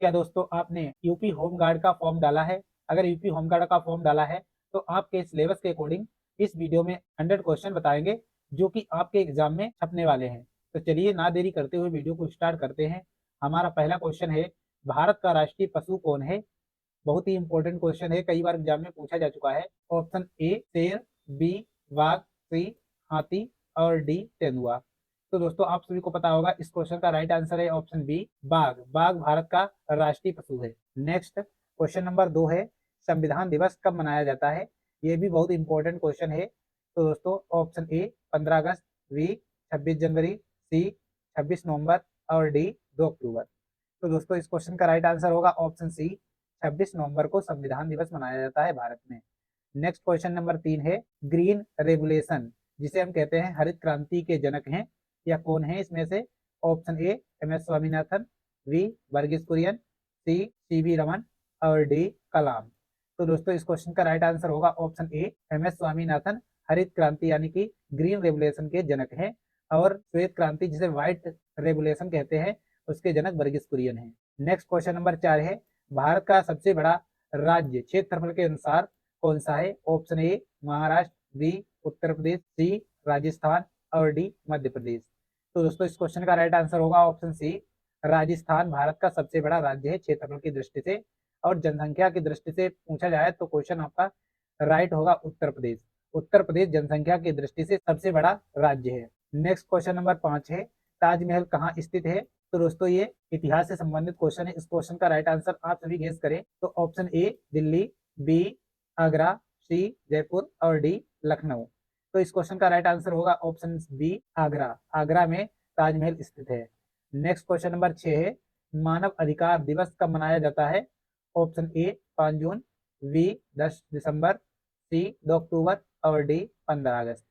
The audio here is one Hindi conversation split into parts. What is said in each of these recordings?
क्या दोस्तों आपने यूपी होम गार्ड का फॉर्म डाला है? अगर यूपी होम गार्ड का फॉर्म डाला है तो आपके सिलेबस के अकॉर्डिंग इस वीडियो में 100 क्वेश्चन बताएंगे जो कि आपके एग्जाम में छपने वाले हैं। तो चलिए ना देरी करते हुए वीडियो को स्टार्ट करते हैं। हमारा पहला क्वेश्चन है, भारत का राष्ट्रीय पशु कौन है? बहुत ही इंपॉर्टेंट क्वेश्चन है, कई बार एग्जाम में पूछा जा चुका है। ऑप्शन ए शेर, बी बाघ, सी हाथी और डी तेंदुआ। तो दोस्तों आप सभी को पता होगा इस क्वेश्चन का राइट आंसर है ऑप्शन बी बाघ। बाघ भारत का राष्ट्रीय पशु है। नेक्स्ट क्वेश्चन नंबर 2 है, संविधान दिवस कब मनाया जाता है? ये भी बहुत इंपॉर्टेंट क्वेश्चन है। तो दोस्तों ऑप्शन ए 15 अगस्त, बी 26 जनवरी, सी 26 नवंबर और डी 2 अक्टूबर। तो दोस्तों इस क्वेश्चन का राइट आंसर होगा ऑप्शन सी 26 नवंबर को संविधान दिवस मनाया जाता है भारत में। नेक्स्ट क्वेश्चन नंबर 3 है, ग्रीन रेवोल्यूशन जिसे हम कहते हैं हरित क्रांति के जनक हैं या कौन है इसमें से? Option A M S Swaminathan, B Verghese Kurien, C CV Raman और डी कलाम। तो दोस्तों इस क्वेश्चन का राइट आंसर होगा option A M S Swaminathan, हरित क्रांति यानी कि ग्रीन रेवोल्यूशन के जनक हैं। और श्वेत क्रांति जिसे व्हाइट रेवोल्यूशन कहते हैं उसके जनक वर्गीस कुरियन हैं। नेक्स्ट क्वेश्चन नंबर 4 है, भारत का सबसे बड़ा राज्य क्षेत्रफल के अनुसार कौन सा है? Option A Maharashtra, B Uttar Pradesh, सी राजस्थान और डी मध्य प्रदेश। तो दोस्तों इस क्वेश्चन का राइट आंसर होगा ऑप्शन सी राजस्थान भारत का सबसे बड़ा राज्य है क्षेत्रफल की दृष्टि से। और जनसंख्या की दृष्टि से पूछा जाए तो क्वेश्चन आपका राइट होगा उत्तर प्रदेश। उत्तर प्रदेश जनसंख्या की दृष्टि से सबसे बड़ा राज्य है। नेक्स्ट क्वेश्चन नंबर 5 है, ताजमहल कहाँ स्थित है? तो दोस्तों ये इतिहास से संबंधित क्वेश्चन है। इस क्वेश्चन का राइट आंसर आप सभी गेस करें। तो option A Delhi, B Agra, C Jaipur और डी लखनऊ। तो इस क्वेश्चन का राइट आंसर होगा ऑप्शन बी आगरा। आगरा में ताजमहल स्थित है। नेक्स्ट क्वेश्चन नंबर 6 है, मानव अधिकार दिवस कब मनाया जाता है? ऑप्शन ए 5 जून, बी 10 दिसंबर, सी 2 अक्टूबर और डी 15 अगस्त।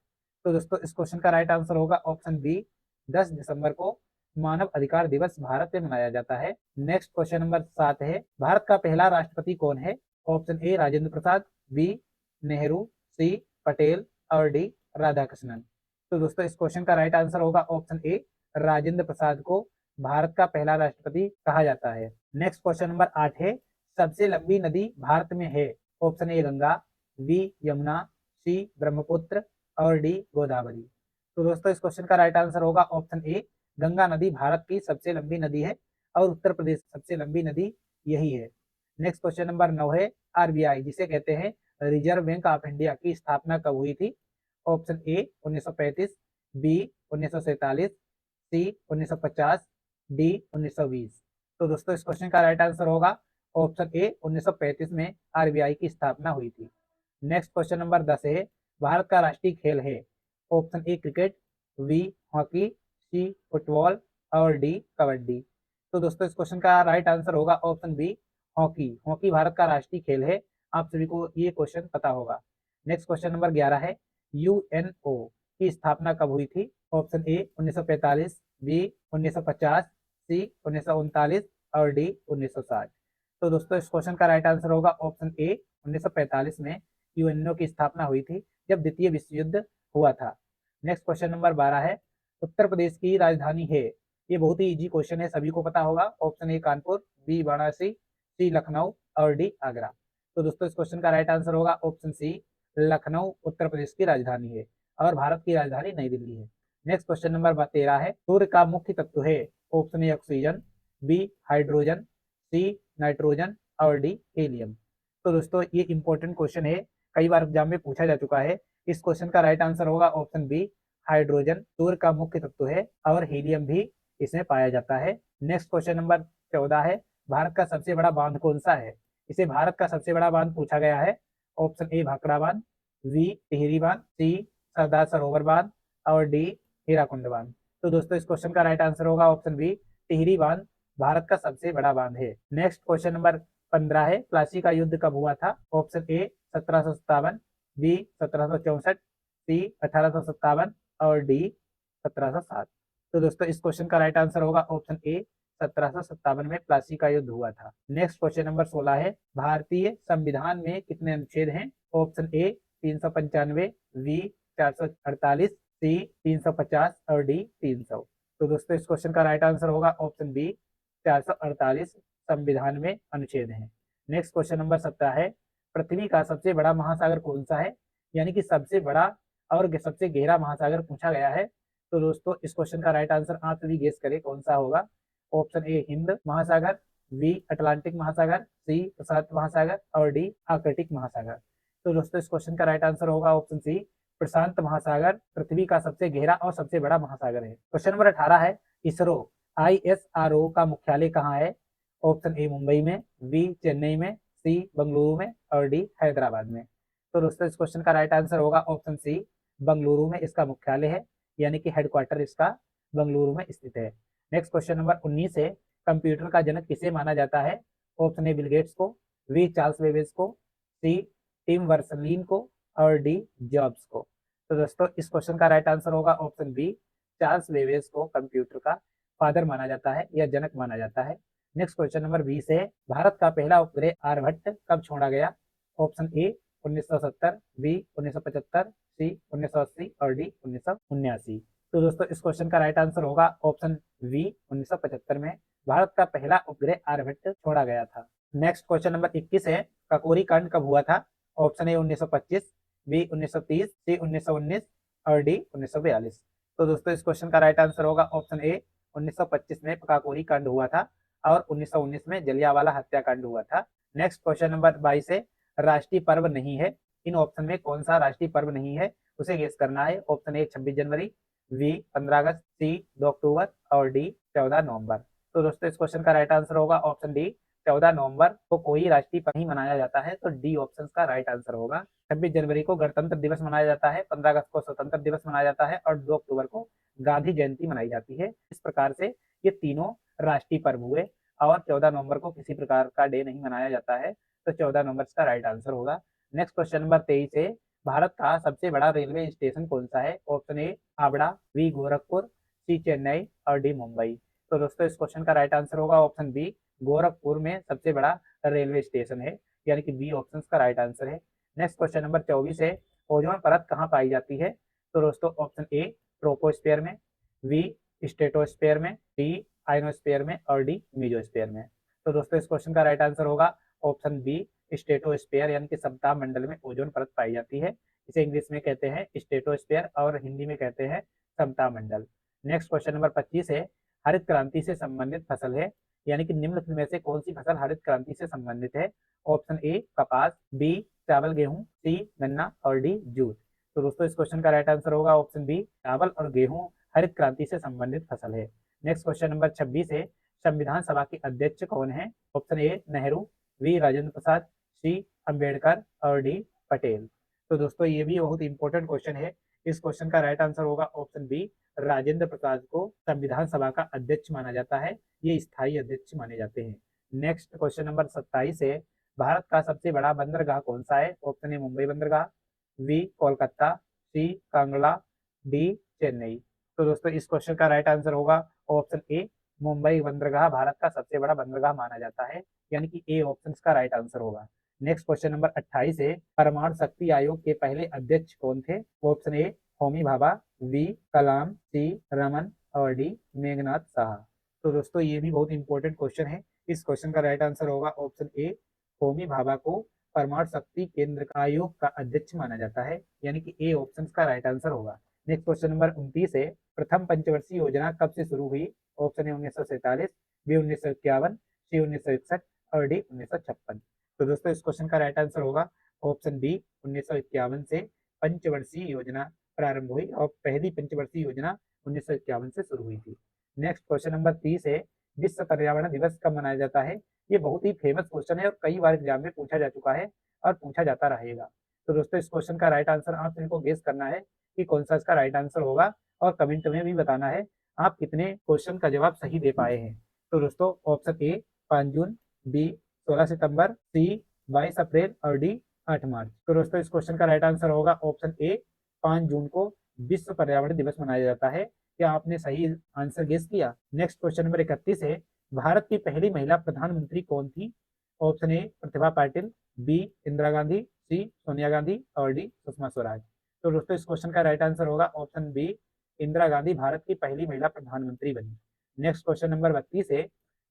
तो दोस्तों इस क्वेश्चन का राइट आंसर होगा ऑप्शन बी 10 दिसंबर को मानव अधिकार दिवस भारत में मनाया जाता है। नेक्स्ट क्वेश्चन नंबर 7 है, भारत का पहला राष्ट्रपति कौन है? Option A Rajendra Prasad, B Nehru, C Patel और डी राधाकृष्णन। तो दोस्तों इस क्वेश्चन का राइट आंसर होगा ऑप्शन ए राजेंद्र प्रसाद को भारत का पहला राष्ट्रपति कहा जाता है। नेक्स्ट क्वेश्चन नंबर 8 है, सबसे लंबी नदी भारत में है? Option A Ganga, B Yamuna, C Brahmaputra और डी गोदावरी। तो दोस्तों इस क्वेश्चन का राइट आंसर होगा ऑप्शन ए गंगा नदी भारत की सबसे लंबी नदी है और उत्तर प्रदेश की सबसे लंबी नदी यही है। नेक्स्ट क्वेश्चन नंबर 9 है, आरबीआई जिसे कहते हैं रिजर्व बैंक ऑफ इंडिया की स्थापना कब हुई थी? Option A 1935, B 1947, C 1950, D 1920। तो दोस्तों इस क्वेश्चन का राइट आंसर होगा ऑप्शन ए 1935 में आरबीआई की स्थापना हुई थी। नेक्स्ट क्वेश्चन नंबर 10 है, भारत का राष्ट्रीय खेल है? Option A cricket, B hockey, C football और डी कबड्डी। तो दोस्तों इस क्वेश्चन का राइट आंसर होगा option B hockey. Hockey Bharat का राष्ट्रीय खेल है। आप सभी को ये क्वेश्चन पता होगा। नेक्स्ट क्वेश्चन नंबर 11 है, यूएनओ की स्थापना कब हुई थी? ऑप्शन ए 1945, बी 1950, सी 1939 और डी 1960। तो दोस्तों इस क्वेश्चन का राइट आंसर होगा ऑप्शन ए 1945 में यूएनओ की स्थापना हुई थी जब द्वितीय विश्व युद्ध हुआ था। नेक्स्ट क्वेश्चन नंबर 12 है, उत्तर प्रदेश की राजधानी है? ये बहुत ही इजी क्वेश्चन है, सभी को पता होगा। Option A Kanpur, B Varanasi, C Lucknow और डी आगरा। तो दोस्तों इस क्वेश्चन का राइट आंसर होगा ऑप्शन सी लखनऊ उत्तर प्रदेश की राजधानी है और भारत की राजधानी नई दिल्ली है। नेक्स्ट क्वेश्चन नंबर 13 है, सूर्य का मुख्य तत्व है? Option A oxygen, B hydrogen, C nitrogen और डी हीलियम। तो दोस्तों ये इंपॉर्टेंट क्वेश्चन है, कई बार एग्जाम में पूछा जा चुका है। इस क्वेश्चन का राइट आंसर होगा ऑप्शन बी हाइड्रोजन सूर्य का मुख्य तत्व है और हीलियम भी इसमें पाया जाता है। नेक्स्ट क्वेश्चन नंबर 14 है, भारत का सबसे बड़ा बांध कौन सा है? इसे भारत का सबसे बड़ा बांध पूछा गया है। ऑप्शन ए भाखड़ा बांध, बी टिहरी बांध, सी सरदार सरोवर बांध और डी हीराकुंड बांध। तो दोस्तों इस क्वेश्चन का राइट आंसर होगा ऑप्शन बी टिहरी बांध भारत का सबसे बड़ा बांध है। नेक्स्ट क्वेश्चन नंबर 15 है, प्लासी का युद्ध कब हुआ था? ऑप्शन ए 1757, बी 1764, सी 1857 और डी 1707। तो दोस्तों इस क्वेश्चन का राइट आंसर होगा ऑप्शन ए 1757 में प्लासी का युद्ध हुआ था। नेक्स्ट क्वेश्चन नंबर 16 है, भारतीय संविधान में कितने अनुच्छेद हैं? ऑप्शन ए 395, बी 448, सी 350 और डी 300। तो दोस्तों इस क्वेश्चन का राइट आंसर होगा ऑप्शन बी 448। संविधान में अनुच्छेद हैं। नेक्स्ट क्वेश्चन नंबर 17 है, पृथ्वी का सबसे बड़ा महासागर कौन सा है? यानी कि सबसे बड़ा और सबसे गहरा महासागर पूछा गया है। तो दोस्तों इस क्वेश्चन का राइट आंसर आप सभी गेस करें कौन सा होगा। ऑप्शन ए हिंद महासागर, बी अटलांटिक महासागर, सी प्रशांत महासागर और डी आर्कटिक महासागर। तो दोस्तों इस क्वेश्चन का राइट आंसर होगा ऑप्शन सी प्रशांत महासागर पृथ्वी का सबसे गहरा और सबसे बड़ा महासागर है। क्वेश्चन नंबर 18 है, इसरो ISRO का मुख्यालय कहाँ है? ऑप्शन ए मुंबई में, बी चेन्नई में, सी बंगलुरु में और डी हैदराबाद में। तो दोस्तों इस क्वेश्चन का राइट आंसर होगा ऑप्शन सी बंगलुरु में इसका मुख्यालय है, यानी कि हेडक्वार्टर इसका बंगलुरु में स्थित है। नेक्स्ट क्वेश्चन नंबर 19 है, कंप्यूटर का जनक किसे माना जाता है? ऑप्शन ए बिल गेट्स को, बी चार्ल्स बेबेज को, सी टिम बर्नर्स-ली को और डी जॉब्स को। तो दोस्तों इस क्वेश्चन का राइट आंसर होगा ऑप्शन बी चार्ल्स बेबेज को कंप्यूटर का फादर माना जाता है या जनक माना जाता है। नेक्स्ट क्वेश्चन नंबर 20 है, भारत का पहला उपग्रह आर्यभट्ट कब छोड़ा गया? ऑप्शन ए 1970, बी 1975, सी 1980 और डी 1979। तो दोस्तों इस क्वेश्चन का राइट आंसर होगा ऑप्शन बी 1975 में भारत का पहला उपग्रह आर्यभट्ट छोड़ा गया था। नेक्स्ट क्वेश्चन नंबर 21 है, ककोरी कांड कब हुआ था? ऑप्शन ए 1925, बी 1930, सी 1919 और डी 1942। तो दोस्तों इस क्वेश्चन का राइट आंसर होगा ऑप्शन ए 1925 में काकोरी कांड हुआ था और 1919 में जलियांवाला हत्याकांड हुआ था। नेक्स्ट क्वेश्चन नंबर 22 है, राष्ट्रीय पर्व नहीं है, इन ऑप्शन में कौन सा राष्ट्रीय पर्व नहीं है उसे गेस करना है। ऑप्शन ए 26 जनवरी, बी 15 अगस्त, सी 2 अक्टूबर और डी 14 नवंबर। तो दोस्तों इस क्वेश्चन का राइट आंसर होगा ऑप्शन डी 14 नवंबर को कोई राष्ट्रीय पर्व नहीं मनाया जाता है, तो डी ऑप्शन का राइट आंसर होगा। 26 जनवरी को गणतंत्र दिवस मनाया जाता है, 15 अगस्त को स्वतंत्र दिवस मनाया जाता है और 2 अक्टूबर को गांधी जयंती मनाई जाती है। इस प्रकार से ये तीनों राष्ट्रीय पर्व हुए और 14 नवंबर को किसी प्रकार का डे नहीं मनाया जाता है, तो 14 नवंबर का राइट आंसर होगा। नेक्स्ट क्वेश्चन नंबर 23 है, भारत का सबसे बड़ा रेलवे स्टेशन कौन सा है? Option A Howrah, B Gorakhpur, C Chennai और डी मुंबई। तो दोस्तों इस क्वेश्चन का राइट आंसर होगा ऑप्शन बी गोरखपुर में सबसे बड़ा रेलवे स्टेशन है, यानी कि बी ऑप्शन का राइट आंसर है। नेक्स्ट क्वेश्चन नंबर 24 है, ओजोन परत कहाँ पाई जाती है? तो दोस्तों ऑप्शन ए ट्रोपोस्फेयर में, बी स्ट्रेटोस्फेयर में, डी आयनोस्फेयर में और डी मीजोस्फेयर में। तो दोस्तों इस क्वेश्चन का राइट आंसर होगा ऑप्शन बी स्ट्रेटोस्फेयर, यानी कि सप्ताह मंडल में ओजोन परत पाई जाती है। इसे इंग्लिश में कहते हैं स्ट्रेटोस्फेयर और हिंदी में कहते हैं समता मंडल। नेक्स्ट क्वेश्चन नंबर 25 है, हरित क्रांति से संबंधित फसल है, यानी कि निम्नलिखित में से कौन सी फसल हरित क्रांति से संबंधित है? ऑप्शन ए कपास, बी चावल गेहूं, सी गन्ना और डी जूट। तो दोस्तों इस क्वेश्चन का राइट आंसर होगा ऑप्शन बी चावल और गेहूं हरित क्रांति से संबंधित फसल है। नेक्स्ट क्वेश्चन नंबर 26 है, संविधान सभा के अध्यक्ष कौन है? Option A Nehru, B Rajendra Prasad, C Ambedkar और डी पटेल। तो दोस्तों ये भी बहुत इंपॉर्टेंट क्वेश्चन है। इस क्वेश्चन का राइट आंसर होगा ऑप्शन बी राजेंद्र प्रसाद को संविधान सभा का अध्यक्ष माना जाता है, ये स्थायी अध्यक्ष माने जाते हैं। नेक्स्ट क्वेश्चन नंबर 27 है, भारत का सबसे बड़ा बंदरगाह कौन सा है? ऑप्शन ए मुंबई बंदरगाह, बी कोलकाता, सी कांगड़ा, डी चेन्नई। तो दोस्तों इस क्वेश्चन का राइट आंसर होगा ऑप्शन ए मुंबई बंदरगाह भारत का सबसे बड़ा बंदरगाह माना जाता है, यानी कि ए ऑप्शन का राइट आंसर होगा। नेक्स्ट क्वेश्चन नंबर 28 है, परमाणु शक्ति आयोग के पहले अध्यक्ष कौन थे? Option A Homi Bhabha, B Kalam, C Raman और डी मेघनाथ साहा। तो दोस्तों ये भी बहुत इंपॉर्टेंट क्वेश्चन है। इस क्वेश्चन का राइट आंसर होगा ऑप्शन ए होमी भाभा को परमाणु शक्ति केंद्र आयोग का अध्यक्ष माना जाता है, यानी कि ए ऑप्शन का राइट आंसर होगा। नेक्स्ट क्वेश्चन नंबर 29 है, प्रथम पंचवर्षीय योजना कब से शुरू हुई? ऑप्शन ए 1947, बी 1951, सी 1961 और डी 1956। तो दोस्तों इस क्वेश्चन का राइट आंसर होगा ऑप्शन बी 1951 से पंचवर्षीय योजना प्रारंभ हुई और पहली पंचवर्षीय योजना 1951 से शुरू हुई थी। नेक्स्ट क्वेश्चन नंबर 30 है, विश्व पर्यावरण दिवस कब मनाया जाता है? ये बहुत ही फेमस क्वेश्चन है और कई बार एग्जाम में पूछा जा चुका है और पूछा जाता रहेगा। तो दोस्तों इस क्वेश्चन का राइट आंसर आप सभी को गेस करना है कि कौन सा इसका राइट आंसर होगा और कमेंट में भी बताना है आप कितने क्वेश्चन का जवाब सही दे पाए हैं। तो दोस्तों ऑप्शन ए 5 जून, बी 16 सितंबर, सी 22 अप्रैल और डी 8 मार्च। तो दोस्तों इस क्वेश्चन का राइट आंसर होगा ऑप्शन ए 5 जून को विश्व पर्यावरण दिवस मनाया जाता है। क्या आपने सही आंसर गेस किया? नेक्स्ट क्वेश्चन नंबर 31 है, भारत की पहली महिला प्रधानमंत्री कौन थी? Option A Pratibha Patil, B Indira Gandhi, C Sonia Gandhi और डी सुषमा स्वराज। तो दोस्तों इस क्वेश्चन का राइट आंसर होगा ऑप्शन बी इंदिरा गांधी भारत की पहली महिला प्रधानमंत्री बनी। नेक्स्ट क्वेश्चन नंबर 32 है,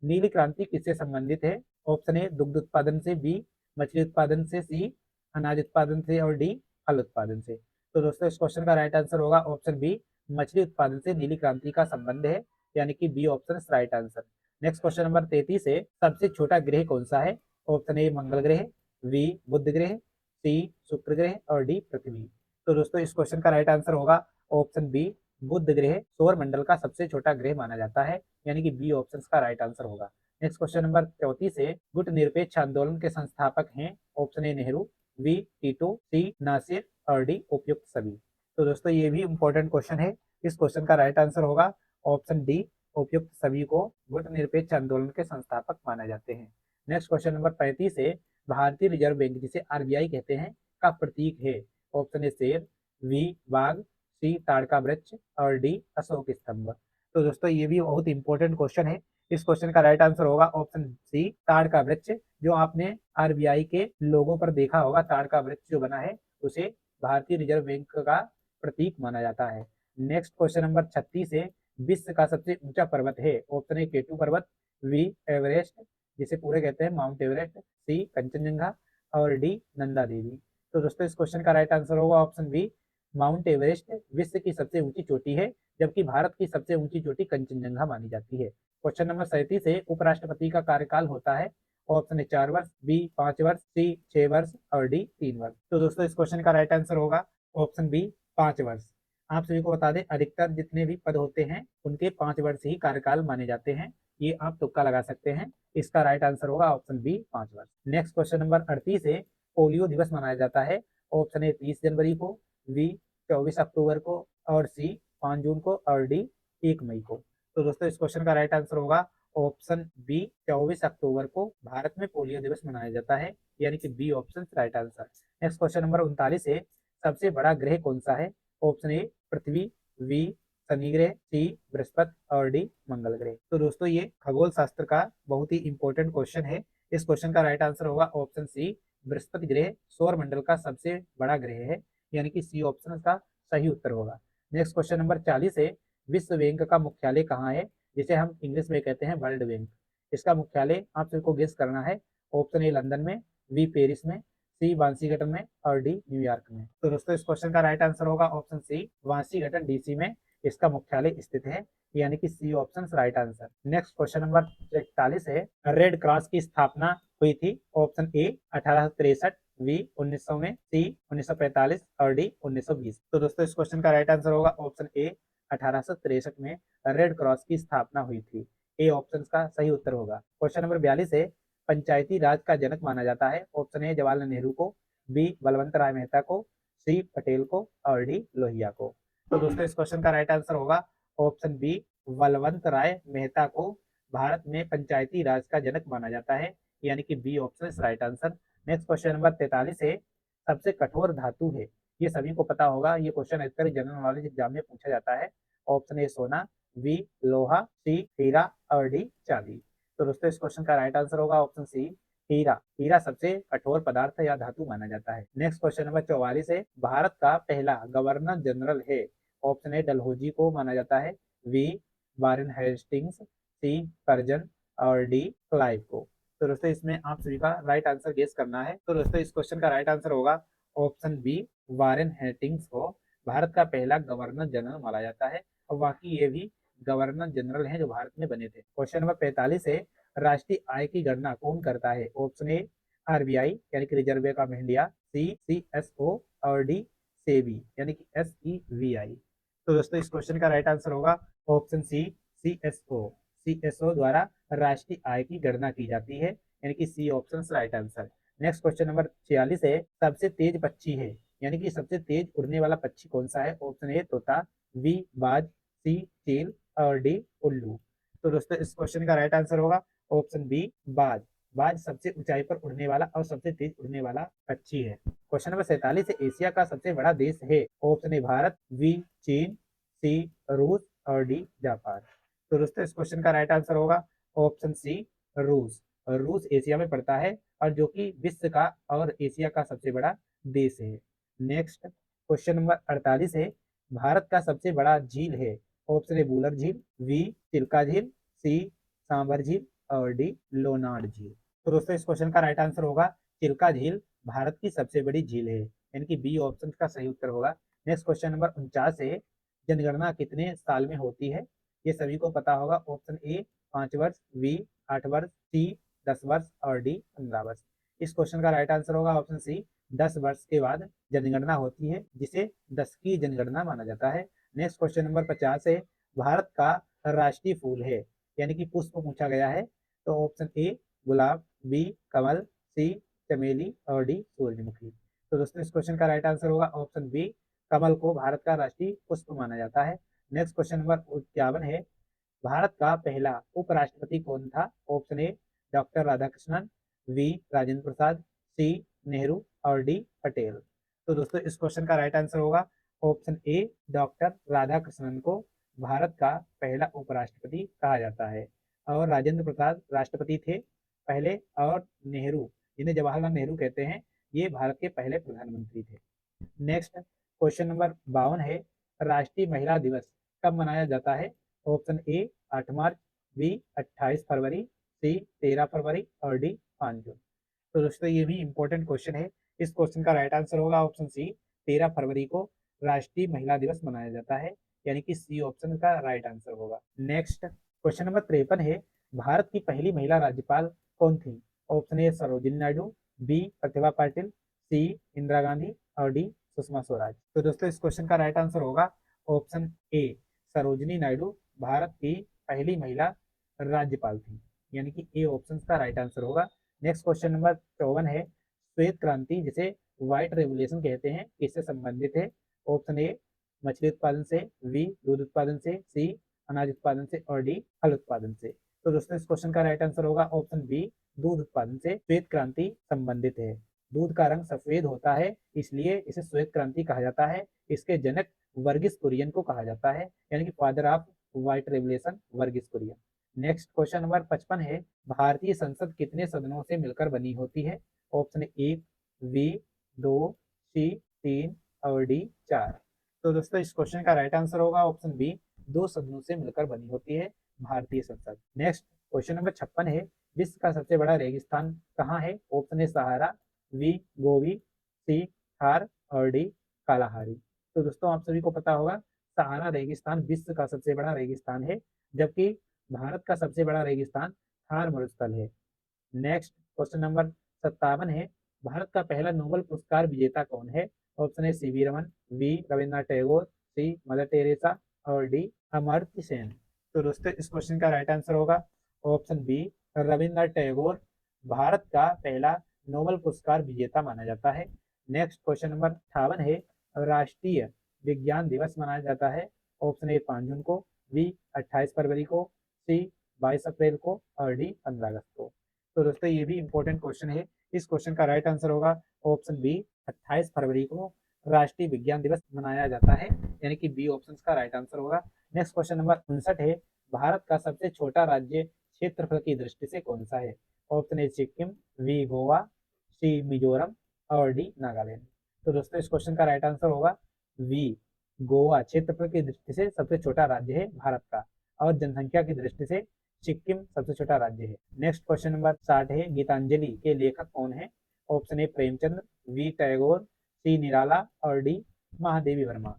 नीली क्रांति किससे संबंधित है? ऑप्शन ए दुग्ध उत्पादन से, बी मछली उत्पादन से, सी अनाज उत्पादन से और डी फल उत्पादन से। तो दोस्तों इस क्वेश्चन का राइट आंसर होगा ऑप्शन बी, मछली उत्पादन से नीली क्रांति का संबंध है, यानी कि B option right answer. Next question number 33 है, सबसे छोटा ग्रह कौन सा है? ऑप्शन ए मंगल ग्रह, बी बुध ग्रह, सी शुक्र ग्रह और डी पृथ्वी। तो दोस्तों इस क्वेश्चन का राइट आंसर होगा ऑप्शन बी, बुध ग्रह सौर मंडल का सबसे छोटा ग्रह माना जाता है, यानी कि बी ऑप्शन का राइट आंसर होगा। नेक्स्ट क्वेश्चन नंबर 34 है, गुट निरपेक्ष आंदोलन के संस्थापक हैं? Option A Nehru, B Tito, C Nasser और डी उपयुक्त सभी। तो दोस्तों ये भी इंपॉर्टेंट क्वेश्चन है, इस क्वेश्चन का राइट आंसर होगा ऑप्शन डी, उपयुक्त सभी को गुट निरपेक्ष आंदोलन के संस्थापक माना जाते हैं। नेक्स्ट क्वेश्चन नंबर 35 है, भारतीय रिजर्व बैंक जिसे आरबीआई कहते हैं का प्रतीक है? ऑप्शन ए शेर, बी बाघ, सी ताड़ वृक्ष और डी अशोक स्तंभ। तो दोस्तों ये भी बहुत इंपॉर्टेंट क्वेश्चन है, इस क्वेश्चन का राइट आंसर होगा ऑप्शन सी ताड़ का वृक्ष। जो आपने आरबीआई के लोगों पर देखा होगा, ताड़ का वृक्ष जो बना है उसे भारतीय रिजर्व बैंक का प्रतीक माना जाता है। नेक्स्ट क्वेश्चन नंबर 36 है, विश्व का सबसे ऊंचा पर्वत है? ऑप्शन ए केटू पर्वत, बी एवरेस्ट जिसे पूरे कहते हैं माउंट एवरेस्ट, सी कंचनजंगा और डी नंदा देवी। तो दोस्तों इस क्वेश्चन का राइट आंसर होगा ऑप्शन बी, माउंट एवरेस्ट विश्व की सबसे ऊंची चोटी है, जबकि भारत की सबसे ऊंची चोटी कंचनजंगा मानी जाती है। क्वेश्चन नंबर 37 है, उपराष्ट्रपति का कार्यकाल होता है? ऑप्शन ए 4 वर्ष, बी 5 वर्ष, सी 6 वर्ष और डी 3 वर्ष। तो दोस्तों इस क्वेश्चन का राइट आंसर होगा ऑप्शन बी 5 वर्ष। आप सभी को बता दें, अधिकतर जितने भी पद होते हैं उनके 5 वर्ष ही कार्यकाल माने जाते हैं, ये आप तुक्का लगा सकते हैं। इसका राइट आंसर होगा ऑप्शन बी 5 वर्ष। नेक्स्ट क्वेश्चन नंबर 38 है, पोलियो दिवस मनाया जाता है? ऑप्शन ए 30 जनवरी को, बी 24 अक्टूबर को और सी 5 जून को और डी 1 मई को। तो दोस्तों इस क्वेश्चन का राइट आंसर होगा ऑप्शन बी 24 अक्टूबर को भारत में पोलियो दिवस मनाया जाता है, यानी कि B option right answer. Next question number 39 है, सबसे बड़ा ग्रह कौन सा है? ऑप्शन ए पृथ्वी, बी शनि ग्रह, सी बृहस्पति और डी मंगल ग्रह। तो दोस्तों ये खगोल शास्त्र का बहुत ही इंपॉर्टेंट क्वेश्चन है, इस क्वेश्चन का राइट आंसर होगा ऑप्शन सी, बृहस्पति ग्रह सौर मंडल का सबसे बड़ा ग्रह है, यानी कि सी ऑप्शन का सही उत्तर होगा। नेक्स्ट क्वेश्चन नंबर 40 है, विश्व बैंक का मुख्यालय कहाँ है? जिसे हम इंग्लिश में कहते हैं वर्ल्ड बैंक। इसका मुख्यालय आप सबको गेस करना है। ऑप्शन ए लंदन में, बी पेरिस में, सी वाशिंगटन में और डी न्यूयॉर्क में। तो दोस्तों इस क्वेश्चन का राइट आंसर होगा ऑप्शन सी, वाशिंगटन डीसी में इसका मुख्यालय स्थित है, यानी कि C option right answer. Next question number 41 है, रेड क्रॉस की स्थापना हुई थी? ऑप्शन ए 1863, बी 1900 में, सी 1945 और डी 1920। तो दोस्तों इस क्वेश्चन का राइट आंसर होगा ऑप्शन ए 1863 में रेड क्रॉस की स्थापना हुई थी, ए ऑप्शन का सही उत्तर होगा। क्वेश्चन नंबर 42 है, पंचायती राज का जनक माना जाता है? ऑप्शन ए जवाहरलाल नेहरू को, बी बलवंत राय मेहता को, सी पटेल को और डी लोहिया को। तो दोस्तों इस क्वेश्चन का राइट आंसर होगा ऑप्शन बी, बलवंत राय मेहता को भारत में पंचायती राज का जनक माना जाता है, यानी कि B option right answer. Next question number 43 है, सबसे कठोर धातु है? ये सभी को पता होगा, ये क्वेश्चन अक्सर जनरल नॉलेज एग्जाम में पूछा जाता है। ऑप्शन ए सोना, बी लोहा, सी हीरा और डी चांदी। तो दोस्तों इस क्वेश्चन का राइट आंसर होगा ऑप्शन सी, हीरा। हीरा सबसे कठोर पदार्थ या धातु माना जाता है। नेक्स्ट क्वेश्चन नंबर 44 है, भारत का पहला गवर्नर जनरल है? ऑप्शन ए डलहौजी को माना जाता है, बी वारेन हेस्टिंग्स, सी कर्जन और डी क्लाइव को। तो दोस्तों इसमें आप सभी का राइट आंसर गेस करना है। तो दोस्तों इस क्वेश्चन का राइट आंसर होगा ऑप्शन बी, वारेन हेस्टिंग्स को भारत का पहला गवर्नर जनरल माना जाता है, और बाकी ये भी गवर्नर जनरल हैं जो भारत में बने थे। क्वेश्चन नंबर 45 है, राष्ट्रीय आय की गणना कौन करता है? ऑप्शन ए आरबीआई यानी कि Reserve Bank of India, C CSO और डी सेबी यानी कि एसईवीआई। तो दोस्तों इस क्वेश्चन का राइट आंसर होगा ऑप्शन सी, सीएसओ। सीएसओ द्वारा राष्ट्रीय आय की गणना की जाती है, यानी कि C option right answer. Next question number 46 है, सबसे तेज पक्षी है, यानी कि सबसे तेज उड़ने वाला पक्षी कौन सा है? ऑप्शन ए तोता, बी बाज, सी चील और डी उल्लू। तो दोस्तों इस क्वेश्चन का राइट आंसर होगा ऑप्शन बी, बाज। बाज सबसे ऊंचाई पर उड़ने वाला और सबसे तेज उड़ने वाला पक्षी है। क्वेश्चन नंबर 47 है, एशिया का सबसे बड़ा देश है? ऑप्शन ए भारत, बी चीन, सी रूस और डी जापान। तो दोस्तों इस क्वेश्चन का राइट आंसर होगा ऑप्शन सी, रूस। रूस एशिया में पड़ता है और जो कि विश्व का और एशिया का सबसे बड़ा देश है। नेक्स्ट क्वेश्चन नंबर 48 है, भारत का सबसे बड़ा झील है? ऑप्शन ए वुलर झील, बी चिल्का झील, सी सांभर झील और डी लोनार्ड झील। तो दोस्तों इस क्वेश्चन का राइट आंसर होगा चिल्का झील भारत की सबसे बड़ी झील है, यानी कि बी ऑप्शन का सही उत्तर होगा। नेक्स्ट क्वेश्चन नंबर 49 है, जनगणना कितने साल में होती है? ये सभी को पता होगा। ऑप्शन ए 5 वर्ष, बी 8 वर्ष, सी 10 वर्ष और डी 15 वर्ष। इस क्वेश्चन का राइट आंसर होगा ऑप्शन सी, 10 वर्ष के बाद जनगणना होती है, जिसे 10 की जनगणना माना जाता है। नेक्स्ट क्वेश्चन नंबर 50 है, भारत का राष्ट्रीय फूल है, यानी कि पुष्प पूछा गया है। तो ऑप्शन ए गुलाब, बी कमल, सी चमेली और डी सूरजमुखी। तो दोस्तों इस क्वेश्चन का राइट आंसर होगा ऑप्शन बी, कमल को भारत का राष्ट्रीय पुष्प माना जाता है। नेक्स्ट क्वेश्चन नंबर 51 है, भारत का पहला उपराष्ट्रपति कौन था? Option A doctor Radhakrishnan, B Rajendra Prasad, C Nehru और डी पटेल। तो दोस्तों इस क्वेश्चन का राइट आंसर होगा ऑप्शन ए, डॉक्टर राधाकृष्णन को भारत का पहला उपराष्ट्रपति कहा जाता है। और राजेंद्र प्रसाद राष्ट्रपति थे पहले, और नेहरू, जिन्हें जवाहरलाल नेहरू कहते हैं, ये भारत के पहले प्रधानमंत्री थे। नेक्स्ट क्वेश्चन नंबर 52 है, राष्ट्रीय महिला दिवस कब मनाया जाता है? ऑप्शन ए 8 मार्च, बी 28 फरवरी, सी 13 फरवरी और डी 5 जून। तो दोस्तों ये भी इंपॉर्टेंट क्वेश्चन है। इस क्वेश्चन का राइट आंसर होगा ऑप्शन सी, 13 फरवरी को राष्ट्रीय महिला दिवस मनाया जाता है, यानी कि सी ऑप्शन का राइट आंसर होगा। नेक्स्ट क्वेश्चन नंबर 53 है, भारत की पहली महिला राज्यपाल कौन थी? Option A Sarojini Naidu, B Pratibha Patil, C Indira Gandhi और डी सुषमा स्वराज। तो दोस्तों इस क्वेश्चन का राइट आंसर होगा ऑप्शन ए, सरोजिनी नायडू भारत की पहली महिला राज्यपाल थी, यानी कि ए ऑप्शन का राइट आंसर होगा। नेक्स्ट क्वेश्चन नंबर 54 है, श्वेत क्रांति जिसे व्हाइट रेवोल्यूशन कहते हैं, किससे संबंधित है? ऑप्शन ए मछली उत्पादन से, बी दूध उत्पादन से, सी अनाज उत्पादन से और डी फल उत्पादन से। तो दोस्तों इस क्वेश्चन का राइट आंसर होगा ऑप्शन बी, दूध उत्पादन से श्वेत क्रांति संबंधित है। दूध का रंग सफेद होता है, इसलिए इसे श्वेत क्रांति कहा जाता है। इसके जनक वर्गीस कुरियन को कहा जाता है, यानी कि father of white revolution Verghese Kurien. Next question number 55 है, भारतीय संसद कितने सदनों से मिलकर बनी होती है? ऑप्शन ए 1, 2, सी 3 और डी 4। तो दोस्तों इस क्वेश्चन का राइट आंसर होगा ऑप्शन बी, 2 सदनों से मिलकर बनी होती है भारतीय संसद। नेक्स्ट क्वेश्चन नंबर 56 है, विश्व का सबसे बड़ा रेगिस्तान कहाँ है? ऑप्शन ए सहारा, बी गोवी, सी थार और डी कालाहारी। तो दोस्तों आप सभी को पता होगा सहारा रेगिस्तान विश्व का सबसे बड़ा रेगिस्तान है, जबकि भारत का सबसे बड़ा रेगिस्तान थार मरुस्थल है। नेक्स्ट क्वेश्चन नंबर 57 है, भारत का पहला नोबेल पुरस्कार विजेता कौन है? Option A C V Raman, B Rabindranath Tagore, C mother Teresa और डी अमर्त्य सेन। तो दोस्तों इस क्वेश्चन का राइट आंसर होगा ऑप्शन बी, रविन्द्रनाथ टैगोर भारत का पहला नोबेल पुरस्कार विजेता माना जाता है। नेक्स्ट क्वेश्चन नंबर 58 है, राष्ट्रीय विज्ञान दिवस मनाया जाता है। ऑप्शन ए 5 जून को, बी 28 फरवरी को, सी 22 अप्रैल को और डी 15 अगस्त को। तो दोस्तों ये भी इंपॉर्टेंट क्वेश्चन है। इस क्वेश्चन का राइट आंसर होगा ऑप्शन बी, 28 फरवरी को राष्ट्रीय विज्ञान दिवस मनाया जाता है, यानी कि बी ऑप्शन का राइट आंसर होगा। नेक्स्ट क्वेश्चन नंबर 59 है, भारत का सबसे छोटा राज्य क्षेत्रफल की दृष्टि से कौन सा है? Option A Sikkim, B Goa, C Mizoram और डी नागालैंड। तो दोस्तों इस क्वेश्चन का राइट आंसर होगा वी, गोवा क्षेत्रफल की दृष्टि से सबसे छोटा राज्य है भारत का, और जनसंख्या की दृष्टि से सिक्किम सबसे छोटा राज्य है। नेक्स्ट क्वेश्चन नंबर 60 है, गीतांजलि के लेखक कौन है? Option A Premchand, B Tagore, C Nirala और डी महादेवी वर्मा।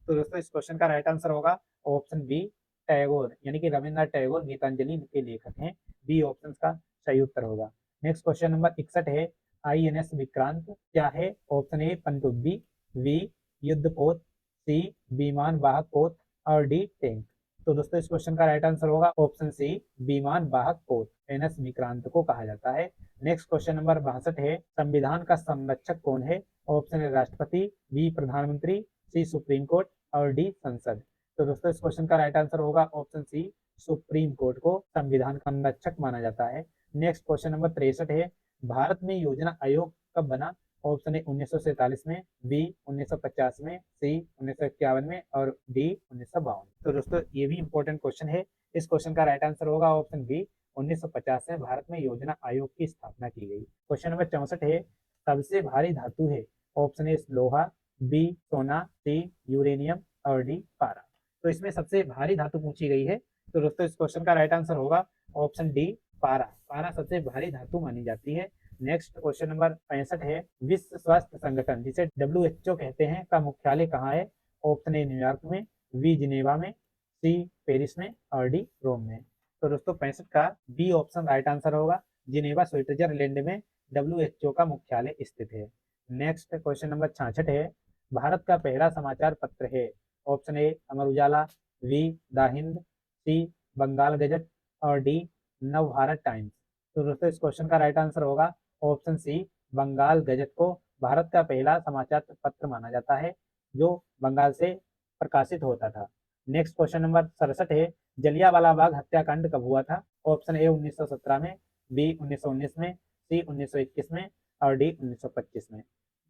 तो दोस्तों इस क्वेश्चन का राइट आंसर होगा ऑप्शन बी, टैगोर, यानी कि रविन्द्रनाथ टैगोर गीतांजलि के लेखक हैं। बी ऑप्शन का सही उत्तर होगा। नेक्स्ट क्वेश्चन नंबर 61 है, INS विक्रांत क्या है? ऑप्शन ए पनडुब्बी, बी युद्धपोत, सी विमान वाहक पोत और डी टैंक। तो दोस्तों इस क्वेश्चन का राइट आंसर होगा ऑप्शन सी, विमान वाहक पोत NS विक्रांत को कहा जाता है। नेक्स्ट क्वेश्चन नंबर 62 है, संविधान का संरक्षक कौन है? ऑप्शन ए राष्ट्रपति, बी प्रधानमंत्री, सी सुप्रीम कोर्ट और डी संसद। तो दोस्तों इस क्वेश्चन का राइट आंसर होगा ऑप्शन सी, सुप्रीम कोर्ट को संविधान का संरक्षक माना जाता है। नेक्स्ट क्वेश्चन नंबर 63 है, भारत में योजना आयोग कब बना? ऑप्शन ए 1947 में, बी 1950 में, सी 1951 में और डी 1952। तो दोस्तों ये भी इंपॉर्टेंट क्वेश्चन है। इस क्वेश्चन का राइट आंसर होगा ऑप्शन बी, 1950 में भारत में योजना आयोग की स्थापना की गई। क्वेश्चन नंबर 64 है, सबसे भारी धातु है? ऑप्शन ए लोहा, बी सोना, सी यूरेनियम और डी पारा। तो इसमें सबसे भारी धातु पूछी गई है। तो दोस्तों इस क्वेश्चन का राइट आंसर होगा ऑप्शन डी, पारा, पारा सबसे भारी धातु मानी जाती है। नेक्स्ट क्वेश्चन नंबर 65 है, विश्व स्वास्थ्य संगठन जिसे WHO कहते हैं का मुख्यालय कहाँ है? ऑप्शन ए न्यूयॉर्क में, बी जिनेवा में, सी पेरिस में और डी रोम में। तो दोस्तों 65 का बी ऑप्शन राइट आंसर होगा। जिनेवा स्विट्जरलैंड में WHO का मुख्यालय स्थित है। नेक्स्ट क्वेश्चन नंबर 66 है, भारत का पहला समाचार पत्र है? Option A Amar Ujala, B the Hindu, C Bengal Gazette और डी नव भारत टाइम्स। तो दोस्तों इस क्वेश्चन का राइट आंसर होगा ऑप्शन सी, बंगाल गजट को भारत का पहला समाचार पत्र माना जाता है जो बंगाल से प्रकाशित होता था। नेक्स्ट क्वेश्चन नंबर 67 है, जलियांवाला बाग हत्याकांड कब हुआ था? ऑप्शन ए 1917 में, बी 1919 में, सी 1921 में और डी 1925 में।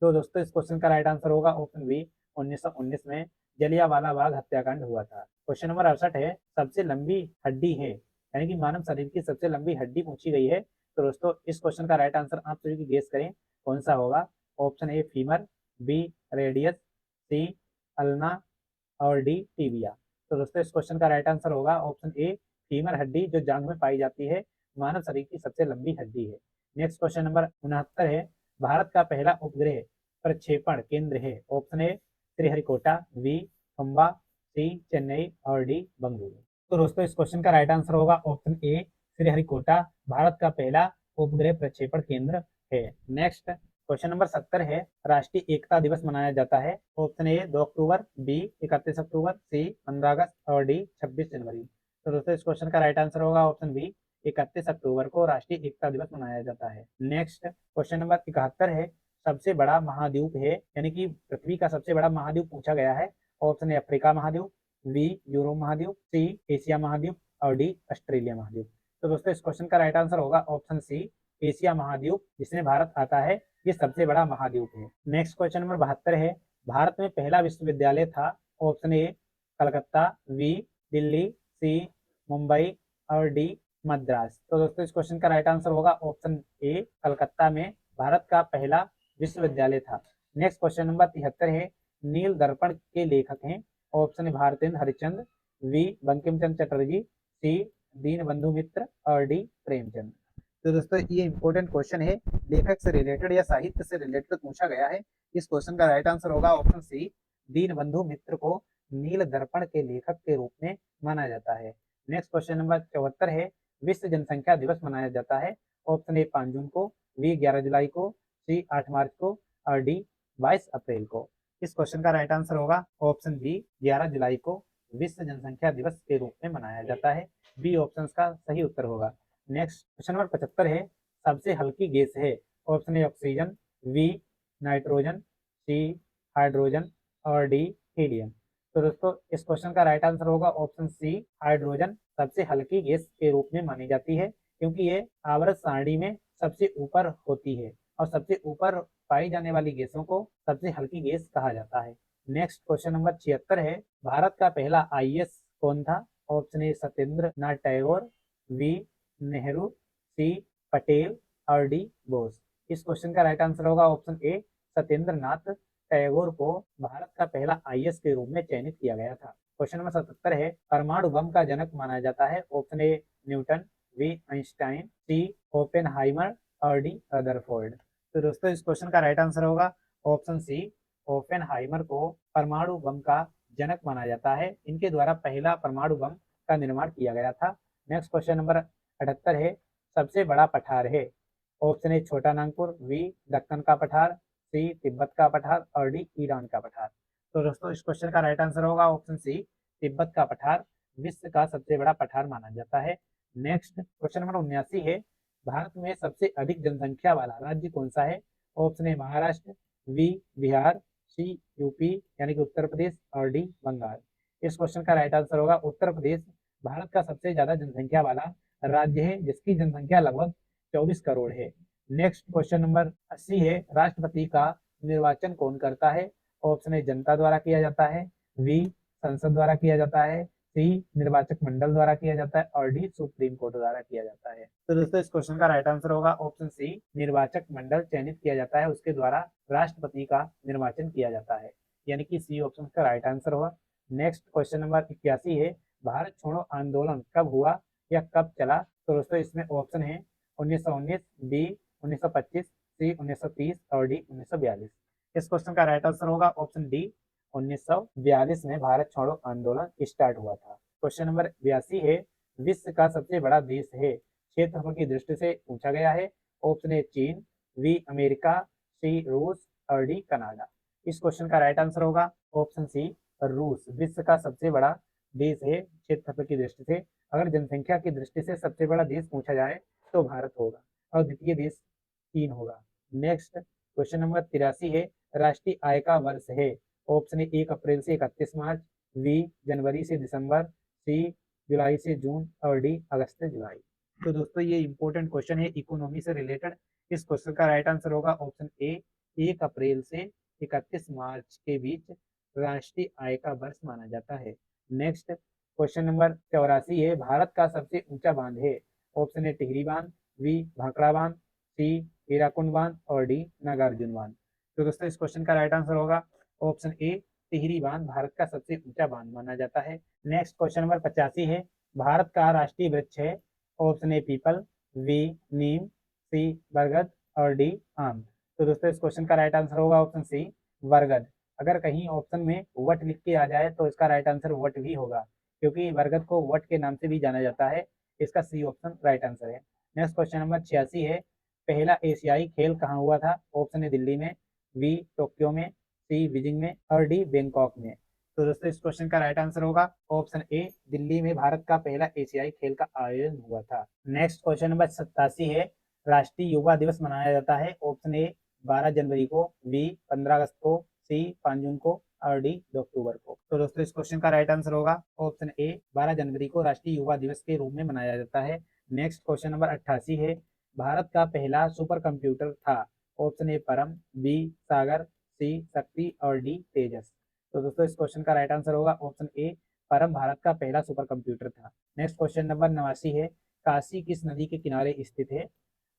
तो दोस्तों इस क्वेश्चन का राइट आंसर होगा ऑप्शन बी, 1919 में जलियांवाला बाग हत्याकांड हुआ था। क्वेश्चन नंबर 68 है, सबसे लंबी हड्डी है, यानी कि मानव शरीर की सबसे लंबी हड्डी पूछी गई है। तो दोस्तों इस क्वेश्चन का राइट आंसर आप सभी गेस करें कौन सा होगा? Option A femur, B radius, C ulna और डी टीबिया। तो दोस्तों इस क्वेश्चन का राइट आंसर होगा ऑप्शन ए फीमर हड्डी, जो जांघ में पाई जाती है, मानव शरीर की सबसे लंबी हड्डी है। नेक्स्ट क्वेश्चन नंबर 69 है, भारत का पहला उपग्रह प्रक्षेपण केंद्र है? ऑप्शन ए श्रीहरिकोटा, बी खंबा, सी चेन्नई और डी बंगलुरु। तो दोस्तों इस क्वेश्चन का राइट आंसर होगा ऑप्शन ए श्रीहरिकोटा, भारत का पहला उपग्रह प्रक्षेपण केंद्र है। नेक्स्ट क्वेश्चन नंबर 70 है, राष्ट्रीय एकता दिवस मनाया जाता है? ऑप्शन ए 2 अक्टूबर, बी 31 अक्टूबर, सी 15 अगस्त और डी 26 जनवरी। तो दोस्तों इस क्वेश्चन का राइट आंसर होगा ऑप्शन बी, 31 अक्टूबर को राष्ट्रीय एकता दिवस मनाया जाता है। नेक्स्ट क्वेश्चन नंबर 71 है, सबसे बड़ा महाद्वीप है, यानी कि पृथ्वी का सबसे बड़ा महाद्वीप पूछा गया है। ऑप्शन ए अफ्रीका महाद्वीप, बी यूरोप महाद्वीप, सी एशिया महाद्वीप और डी ऑस्ट्रेलिया महाद्वीप। तो दोस्तों इस क्वेश्चन का राइट आंसर होगा ऑप्शन सी, एशिया महाद्वीप, जिसमें भारत आता है, ये सबसे बड़ा महाद्वीप है। नेक्स्ट क्वेश्चन नंबर 72 है, भारत में पहला विश्वविद्यालय था? Option A Calcutta, B Delhi, C Mumbai और डी मद्रास। तो दोस्तों इस क्वेश्चन का राइट आंसर होगा ऑप्शन ए कलकत्ता में भारत का पहला विश्वविद्यालय था। नेक्स्ट क्वेश्चन नंबर 73 है, नील दर्पण के लेखक हैं? Option A Bharatendu Harishchandra, B Bankim Chandra Chatterjee, C Dinabandhu Mitra और डी प्रेमचंद। तो दोस्तों ये इंपॉर्टेंट क्वेश्चन है, लेखक से रिलेटेड या साहित्य से रिलेटेड पूछा गया है। इस क्वेश्चन का राइट आंसर होगा ऑप्शन सी, दीनबंधु मित्र को नील दर्पण के लेखक के रूप में माना जाता है। नेक्स्ट क्वेश्चन नंबर 74 है, विश्व जनसंख्या दिवस मनाया जाता है? ऑप्शन ए 5 जून को, बी 11 जुलाई को, सी 8 मार्च को और डी 22 अप्रैल को। इस क्वेश्चन का राइट आंसर होगा ऑप्शन बी, 11 जुलाई को विश्व जनसंख्या दिवस के रूप में मनाया जाता है। बी ऑप्शन का सही उत्तर होगा। नेक्स्ट क्वेश्चन नंबर 75 है, सबसे हल्की गैस है? Option A oxygen, B nitrogen, C hydrogen और डी हीलियम। तो दोस्तों इस क्वेश्चन का राइट आंसर होगा ऑप्शन सी, हाइड्रोजन सबसे हल्की गैस के रूप में मानी जाती है, क्योंकि ये आवर्त सारणी में सबसे ऊपर होती है और सबसे ऊपर पाई जाने वाली गैसों को सबसे हल्की गैस कहा जाता है। नेक्स्ट क्वेश्चन नंबर 76 है, भारत का पहला IAS कौन था? Option A Satyendra Nath Tagore, B Nehru, C Patel और डी बोस। इस क्वेश्चन का राइट आंसर होगा ऑप्शन ए, सत्येंद्र नाथ टैगोर को भारत का पहला IAS के रूप में चयनित किया गया था। क्वेश्चन नंबर 77 है, परमाणु बम का जनक माना जाता है? Option A Newton, B Einstein, C Oppenheimer और डी रदरफोर्ड। तो दोस्तों इस क्वेश्चन का राइट आंसर होगा ऑप्शन सी, ओपेनहाइमर को परमाणु बम का जनक माना जाता है। इनके द्वारा पहला परमाणु बम का निर्माण किया गया था। नेक्स्ट क्वेश्चन नंबर 78 है, सबसे बड़ा पठार है? ऑप्शन ए छोटा नागपुर, बी दक्कन का पठार, सी तिब्बत का पठार और डी ईरान का पठार। तो दोस्तों इस क्वेश्चन का राइट आंसर होगा ऑप्शन सी, तिब्बत का पठार विश्व का सबसे बड़ा पठार माना जाता है। नेक्स्ट क्वेश्चन नंबर 79 है, भारत में सबसे अधिक जनसंख्या वाला राज्य कौन सा है? Option A Maharashtra, B Bihar, C UP यानी कि उत्तर प्रदेश और डी बंगाल। इस क्वेश्चन का राइट आंसर होगा उत्तर प्रदेश भारत का सबसे ज्यादा जनसंख्या वाला राज्य है, जिसकी जनसंख्या लगभग 24 करोड़ है। नेक्स्ट क्वेश्चन नंबर 80 है, राष्ट्रपति का निर्वाचन कौन करता है? ऑप्शन ए जनता द्वारा किया जाता है, बी संसद द्वारा किया जाता है, सी निर्वाचक मंडल द्वारा किया जाता है और डी सुप्रीम कोर्ट द्वारा किया जाता है। तो दोस्तों इस क्वेश्चन का राइट आंसर होगा ऑप्शन सी, निर्वाचक मंडल चयनित किया जाता है, उसके द्वारा राष्ट्रपति का निर्वाचन किया जाता है, यानी कि सी ऑप्शन का राइट आंसर होगा। नेक्स्ट क्वेश्चन नंबर 81 है, भारत छोड़ो आंदोलन कब हुआ या कब चला? तो दोस्तों इसमें ऑप्शन है 1919, बी 1925, सी 1930 और डी 1942। इस क्वेश्चन का राइट आंसर होगा ऑप्शन डी, 1942 में भारत छोड़ो आंदोलन स्टार्ट हुआ था। क्वेश्चन नंबर 82 है, विश्व का सबसे बड़ा देश है, क्षेत्रफल की दृष्टि से पूछा गया है। ऑप्शन ए चीन, बी अमेरिका, सी रूस और डी कनाडा। इस क्वेश्चन का राइट आंसर होगा ऑप्शन सी, रूस विश्व का सबसे बड़ा देश है क्षेत्रफल की दृष्टि से। अगर जनसंख्या की दृष्टि से सबसे बड़ा देश पूछा जाए तो भारत होगा और द्वितीय देश चीन होगा। नेक्स्ट क्वेश्चन नंबर 83 है, राष्ट्रीय आय का वर्ष है। ऑप्शन ए 1 अप्रैल से 31 मार्च, बी जनवरी से दिसंबर, सी जुलाई से जून और डी अगस्त से जुलाई। तो दोस्तों ये इंपॉर्टेंट क्वेश्चन है इकोनॉमी से रिलेटेड। इस क्वेश्चन का राइट आंसर होगा ऑप्शन ए, 1 अप्रैल से 31 मार्च के बीच राष्ट्रीय आय का वर्ष माना जाता है। नेक्स्ट क्वेश्चन नंबर 84 है, भारत का सबसे ऊंचा बांध है। ऑप्शन ए टिहरी बांध, बी भाखड़ा बांध, सी हीराकुंड बांध और डी नागार्जुन बांध। तो दोस्तों इस क्वेश्चन का राइट आंसर होगा ऑप्शन ए, टिहरी बांध भारत का सबसे ऊंचा बांध माना जाता है। नेक्स्ट क्वेश्चन नंबर 85 है, भारत का राष्ट्रीय वृक्ष है। ऑप्शन ए पीपल, बी नीम, सी बरगद और डी आम। तो दोस्तों इस क्वेश्चन का राइट आंसर होगा ऑप्शन सी, बरगद। अगर कहीं ऑप्शन में वट लिख के आ जाए तो इसका राइट आंसर वट भी होगा, क्योंकि बरगद को वट के नाम से भी जाना जाता है। इसका सी ऑप्शन राइट आंसर है। नेक्स्ट क्वेश्चन नंबर 86 है, पहला एशियाई खेल कहाँ हुआ था। ऑप्शन ए दिल्ली में, बी टोक्यो में, सी बीजिंग में और डी बैंकॉक में। तो दोस्तों इस क्वेश्चन का राइट आंसर होगा ऑप्शन ए, दिल्ली में भारत का पहला एशियाई खेल का आयोजन हुआ था। नेक्स्ट क्वेश्चन नंबर 87 है, राष्ट्रीय युवा दिवस मनाया जाता है। ऑप्शन ए 12 जनवरी को, बी 15 अगस्त को, सी 5 जून को और डी 2 अक्टूबर को। तो दोस्तों इस क्वेश्चन का राइट आंसर होगा ऑप्शन ए, 12 जनवरी को राष्ट्रीय युवा दिवस के रूप में मनाया जाता है। नेक्स्ट क्वेश्चन नंबर 88 है, भारत का पहला सुपर कंप्यूटर था। ऑप्शन ए परम, बी सागर, सी शक्ति और डी तेजस। तो दोस्तों इस क्वेश्चन का राइट आंसर होगा ऑप्शन ए, परम भारत का पहला सुपर कंप्यूटर था। नेक्स्ट क्वेश्चन नंबर 89 है, काशी किस नदी के किनारे स्थित है।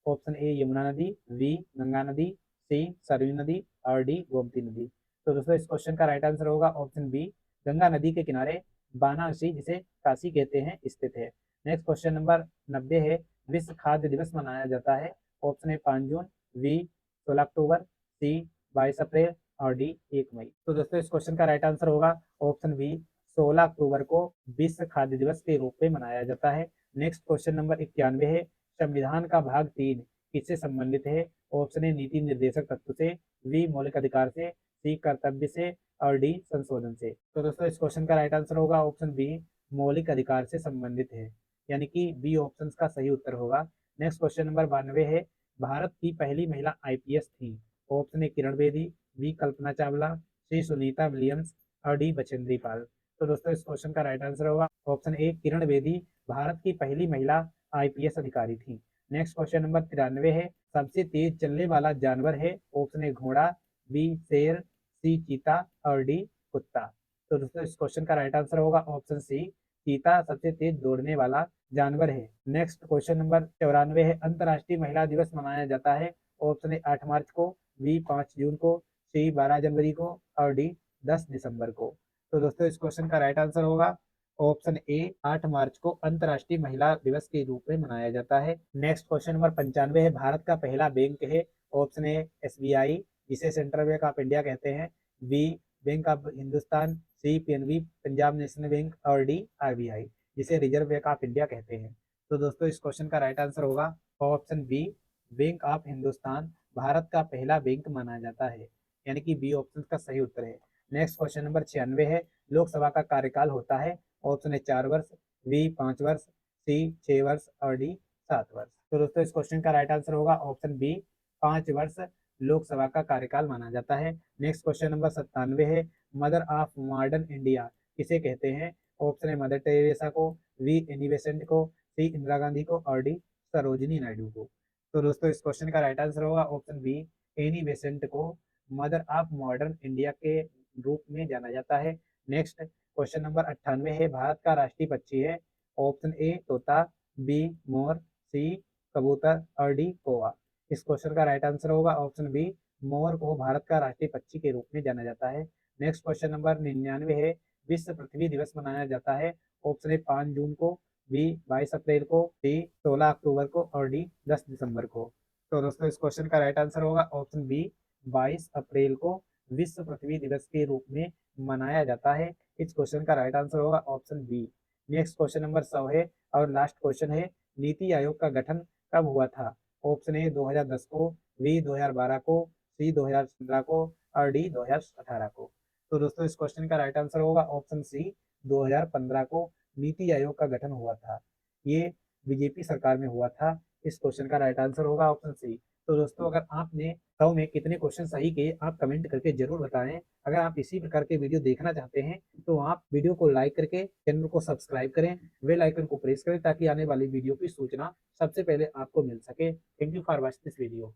ऑप्शन ए यमुना नदी, बी गंगा नदी, सी सरयू नदी और डी गोमती नदी। तो दोस्तों इस क्वेश्चन का राइट आंसर होगा ऑप्शन बी, गंगा नदी के किनारे वाराणसी जिसे काशी कहते हैं स्थित है। नेक्स्ट क्वेश्चन नंबर 90 है, विश्व खाद्य दिवस मनाया जाता है। ऑप्शन ए 5 जून, बी 16 अक्टूबर, सी 22 अप्रैल और डी 1 मई। तो दोस्तों इस क्वेश्चन का राइट आंसर होगा ऑप्शन बी, 16 अक्टूबर को विश्व खाद्य दिवस के रूप में मनाया जाता है। नेक्स्ट क्वेश्चन नंबर 91 है, संविधान का भाग 3 किससे संबंधित है। ऑप्शन ए नीति निर्देशक तत्व से, बी मौलिक अधिकार से, सी कर्तव्य से और डी संशोधन से। तो दोस्तों इस क्वेश्चन का राइट आंसर होगा ऑप्शन बी, मौलिक अधिकार से संबंधित है, यानी कि बी ऑप्शन का सही उत्तर होगा। नेक्स्ट क्वेश्चन नंबर 92 है, भारत की पहली महिला आईपीएस थी। Option A Kiran Bedi, B Kalpana Chawla, C Sunita Williams और डी बचेंद्री पाल। तो दोस्तों इस क्वेश्चन का राइट आंसर होगा ऑप्शन ए किरण बेदी भारत की पहली महिला आईपीएस अधिकारी थी। नेक्स्ट क्वेश्चन नंबर 93 है, सबसे तेज चलने वाला जानवर है। ऑप्शन ए घोड़ा, बी शेर, सी चीता और डी कुत्ता। तो दोस्तों इस क्वेश्चन का राइट आंसर होगा ऑप्शन सी, चीता सबसे तेज दौड़ने वाला जानवर है। नेक्स्ट क्वेश्चन नंबर 94 है, अंतर्राष्ट्रीय महिला दिवस मनाया जाता है। ऑप्शन ए 8 मार्च को, बी 5 जून को, सी 12 जनवरी को और डी 10 दिसंबर को। तो दोस्तों इस क्वेश्चन का राइट आंसर होगा ऑप्शन ए 8 मार्च को अंतर्राष्ट्रीय महिला दिवस के रूप में मनाया जाता है। नेक्स्ट क्वेश्चन नंबर 95 है, भारत का पहला बैंक है। ऑप्शन ए एसबीआई जिसे सेंट्रल बैंक ऑफ इंडिया कहते हैं, B Bank of Hindustan, C PNB Punjab National Bank और डी आरबीआई जिसे रिजर्व बैंक ऑफ इंडिया कहते हैं। तो दोस्तों इस क्वेश्चन का राइट आंसर होगा option B, Bank of Hindustan भारत का पहला बैंक माना जाता है, यानी कि बी ऑप्शन का सही उत्तर है। नेक्स्ट क्वेश्चन नंबर 96 है, लोकसभा का कार्यकाल होता है। ऑप्शन ए 4 वर्ष, बी 5 वर्ष, सी 6 वर्ष और डी 7 वर्ष। तो दोस्तों इस क्वेश्चन का राइट आंसर होगा ऑप्शन बी, 5 वर्ष लोकसभा का कार्यकाल माना जाता है। नेक्स्ट क्वेश्चन नंबर 97 है, मदर ऑफ मॉडर्न इंडिया किसे कहते हैं। ऑप्शन ए मदर टेरेसा को, बी एनी बेसेंट को, सी इंदिरा गांधी को और डी सरोजिनी नायडू को। तो दोस्तों इस क्वेश्चन का राइट आंसर होगा ऑप्शन बी, एनी बेसेंट को मदर ऑफ मॉडर्न इंडिया के रूप में जाना जाता है। नेक्स्ट क्वेश्चन नंबर 98 है, भारत का राष्ट्रीय पक्षी है। ऑप्शन ए तोता, बी मोर, सी कबूतर और डी कौवा। इस क्वेश्चन का राइट आंसर होगा ऑप्शन बी, मोर को भारत का राष्ट्रीय पक्षी के रूप में जाना जाता है। नेक्स्ट क्वेश्चन नंबर 99 है, विश्व पृथ्वी दिवस मनाया जाता है। ऑप्शन ए 5 जून को, बी 22 अप्रैल को, सी 16 अक्टूबर को और डी 10 दिसंबर को। तो दोस्तों इस क्वेश्चन का राइट आंसर होगा ऑप्शन बी 22 अप्रैल को विश्व पृथ्वी दिवस के रूप में मनाया जाता है। इस क्वेश्चन का राइट आंसर होगा option B. Next question number 100 है और लास्ट क्वेश्चन है, नीति आयोग का गठन कब हुआ था? ऑप्शन ए 2010 को, बी 2012 को, सी 2015 को और डी 2018 को। तो दोस्तों इस क्वेश्चन का राइट आंसर होगा ऑप्शन सी 2015 को नीति आयोग का गठन हुआ था। ये बीजेपी सरकार में हुआ था। इस क्वेश्चन का राइट आंसर होगा ऑप्शन सी। तो दोस्तों अगर आपने 100 में कितने क्वेश्चन सही किए आप कमेंट करके जरूर बताएं। अगर आप इसी प्रकार के वीडियो देखना चाहते हैं तो आप वीडियो को लाइक करके चैनल को सब्सक्राइब करें, बेल आइकन को प्रेस करें ताकि आने वाली वीडियो की सूचना सबसे पहले आपको मिल सके। Thank you for watching this video.